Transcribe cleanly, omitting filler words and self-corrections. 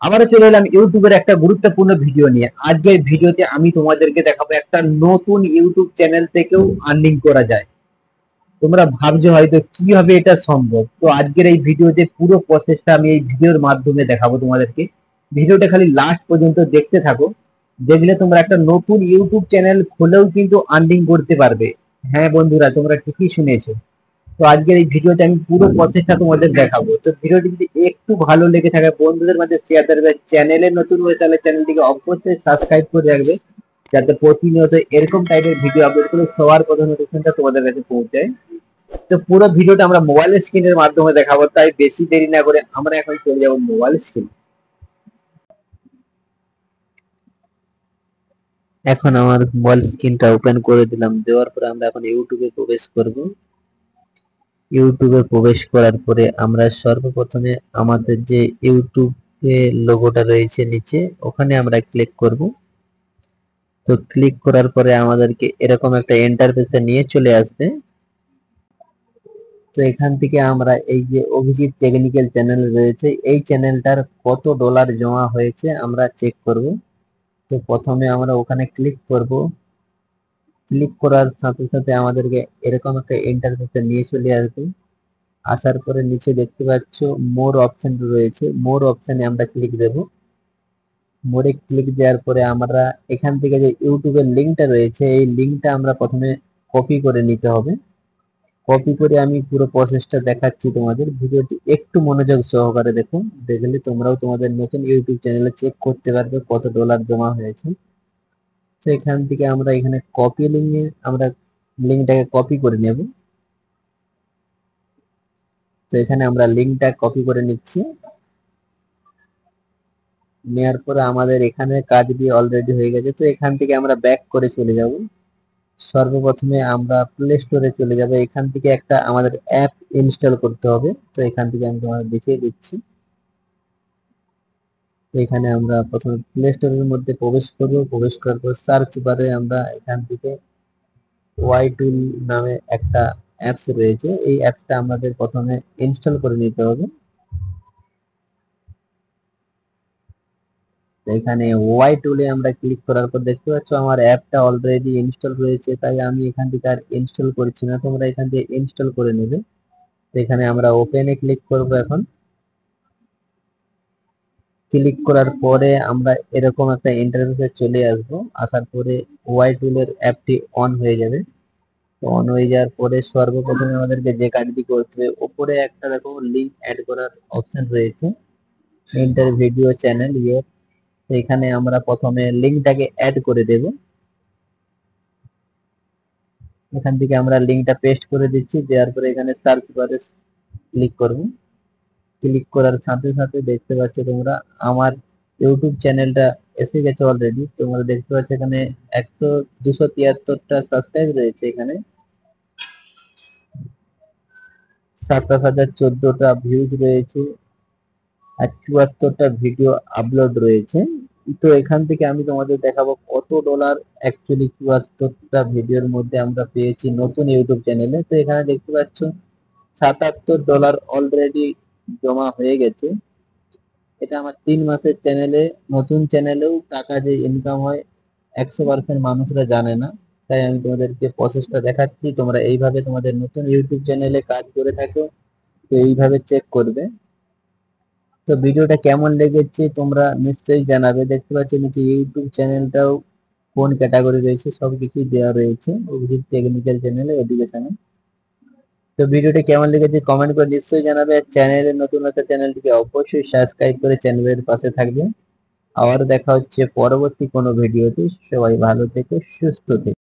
আবারও চলে এলাম ইউটিউবের একটা গুরুত্বপূর্ণ ভিডিও নিয়ে। আজকের ভিডিওতে আমি তোমাদেরকে দেখাবো একটা নতুন ইউটিউব চ্যানেল থেকেও আর্নিং করা যায়। তোমরা ভাবছো হয়তো কিভাবে এটা সম্ভব, তো আজকের এই ভিডিওতে পুরো প্রসেসটা আমি এই ভিডিওর মাধ্যমে দেখাবো তোমাদেরকে। ভিডিওটা খালি লাস্ট পর্যন্ত দেখতে থাকো, দেখলে তোমরা একটা নতুন ইউটিউব চ্যানেল খুলেও কিন্তু আর্নিং করতে পারবে। হ্যাঁ বন্ধুরা, তোমরা ঠিকই শুনেছো। তো আজকের এই ভিডিওতে আমি পুরো প্রসেসটা তোমাদের দেখাবো। তো ভিডিওটি যদি একটু ভালো লেগে থাকে বন্ধুদের মাঝে শেয়ার করবে, চ্যানেলে নতুন হয়ে তাহলে চ্যানেলটিকে অবশ্যই সাবস্ক্রাইব করে রাখবে, যাতে প্রতিনিয়ত এরকম টাইপের ভিডিও আপলোড করে সবার প্রথম নোটিফিকেশনটা তোমাদের কাছে পৌঁছায়। তো পুরো ভিডিওটা আমরা মোবাইল স্ক্রিনের মাধ্যমে দেখাবো, তাই বেশি দেরি না করে আমরা এখন চলে যাবো মোবাইল স্ক্রিন। এখন আমার মোবাইল স্ক্রিনটা ওপেন করে দিলাম, দেওয়ার পরে আমরা এখন ইউটিউবে প্রবেশ করব। ইউটিউবে প্রবেশ করার পরে আমরা সর্বপ্রথমে আমাদের যে ইউটিউবে লোগোটা রয়েছে নিচে, ওখানে আমরা ক্লিক করব। তো ক্লিক করার পরে আমাদেরকে এরকম একটা ইন্টারফেসে নিয়ে চলে আসবে। তো এখান থেকে আমরা এই যে অভিজিৎ টেকনিক্যাল চ্যানেল রয়েছে, এই চ্যানেলটার কত ডলার জমা হয়েছে আমরা চেক করব। তো প্রথমে আমরা ওখানে ক্লিক করব। ক্লিক করার সাথে সাথে আমাদেরকে এরকম একটা ইন্টারফেসে নিয়ে চলে আসবে। আসার পরে নিচে দেখতে পাচ্ছ মোর অপশন রয়েছে, মোর অপশনে আমরা ক্লিক দেব। মোরে ক্লিক দেওয়ার পরে আমরা এখান থেকে যে ইউটিউবের লিঙ্কটা রয়েছে, এই লিঙ্কটা আমরা প্রথমে কপি করে নিতে হবে। কপি করে আমি পুরো প্রসেসটা দেখাচ্ছি তোমাদের, ভিডিওটি একটু মনোযোগ সহকারে দেখো, দেখলে তোমরাও তোমাদের নতুন ইউটিউব চ্যানেলে চেক করতে পারবে কত ডলার জমা হয়েছে। তো এখান থেকে আমরা এখানে কপি লিঙ্কে আমরা লিঙ্কটাকে কপি করে নেব। তো এখানে আমরা লিঙ্কটা কপি করে নিচ্ছি। নেওয়ার পরে আমাদের এখানে কাজ দিয়ে অলরেডি হয়ে গেছে। তো এখান থেকে আমরা ব্যাক করে চলে যাব। সর্বপ্রথমে আমরা প্লে স্টোরে চলে যাব। এখান থেকে একটা আমাদের অ্যাপ ইনস্টল করতে হবে। তো এখান থেকে আমি তোমাদের দেখিয়ে দিচ্ছি। তো এখানে আমরা প্রথমে প্লে স্টোরের মধ্যে প্রবেশ করব। প্রবেশ করার পর সার্চ বারে আমরা এখান থেকে ওয়াই টুল নামে একটা অ্যাপস রয়েছে, এই অ্যাপসটা আমাদের প্রথমে ইনস্টল করে নিতে হবে। এখানে ওয়াই টুলে আমরা ক্লিক করার পর দেখতে পাচ্ছ আমার অ্যাপটা অলরেডি ইনস্টল রয়েছে, তাই আমি এখান থেকে আর ইনস্টল করছি না, তোমরা এখান থেকে ইনস্টল করে নেবে। তো এখানে আমরা ওপেনে ক্লিক করব। এখন ক্লিক করার পরে আমরা এরকম একটা ইন্টারফেসে চলে আসব। আসার পরে ওয়াই টুলের অ্যাপটি অন হয়ে যাবে। তো অন হয়ে যাওয়ার পরে সর্বপ্রথমে আমাদেরকে যে কাজটি করতে হবে, উপরে একটা দেখো লিঙ্ক অ্যাড করার অপশন রয়েছে, ইন্টার ভিডিও চ্যানেল ইয়ে। তো এখানে আমরা প্রথমে লিঙ্কটাকে অ্যাড করে দেব। এখান থেকে আমরা লিঙ্কটা পেস্ট করে দিচ্ছি, দেওয়ার পরে এখানে সার্চ বারে ক্লিক করব। ক্লিক করার সাথে সাথে দেখতে পাচ্ছ তোমরা আমার ইউটিউব চ্যানেলটা এসে গেছে অলরেডি। তোমরা দেখতে পাচ্ছ এখানে 273টা সাবস্ক্রাইব রয়েছে, এখানে 27,014টা ভিউজ রয়েছে, আর 74টা ভিডিও আপলোড রয়েছে। তো এখান থেকে আমি তোমাদের দেখাবো কত ডলার অ্যাকচুয়ালি 74টা ভিডিওর মধ্যে আমরা পেয়েছি নতুন ইউটিউব চ্যানেলে। তো এখানে দেখতে পাচ্ছ $77 অলরেডি জমা হয়ে গেছে। এটা আমার 3 মাসের চ্যানেলে, নতুন চ্যানেলেও টাকা যে ইনকাম হয় 100% মানুষরা জানে না, তাই আমি তোমাদেরকে প্রসেসটা দেখাচ্ছি। তোমরা এইভাবে তোমাদের নতুন ইউটিউব চ্যানেলে কাজ করে থাকো, তো এইভাবে চেক করবে। তো ভিডিওটা কেমন লেগেছে তোমরা নিশ্চয়ই জানাবে। দেখতে পাচ্ছ নিচে ইউটিউব চ্যানেলটাও কোন ক্যাটাগরি রয়েছে সবকিছুই দেওয়া রয়েছে, অভিজিৎ টেকনিক্যাল চ্যানেলে এডুকেশনে। তো ভিডিওটি কেমন লেগেছে কমেন্ট করে নিশ্চয়ই জানাবে। আর চ্যানেলে নতুন হলে চ্যানেলটিকে অবশ্যই সাবস্ক্রাইব করে চ্যানেলের পাশে থাকবে। আবার দেখা হচ্ছে পরবর্তী কোনো ভিডিওতে। সবাই ভালো থেকো, সুস্থ থেকো।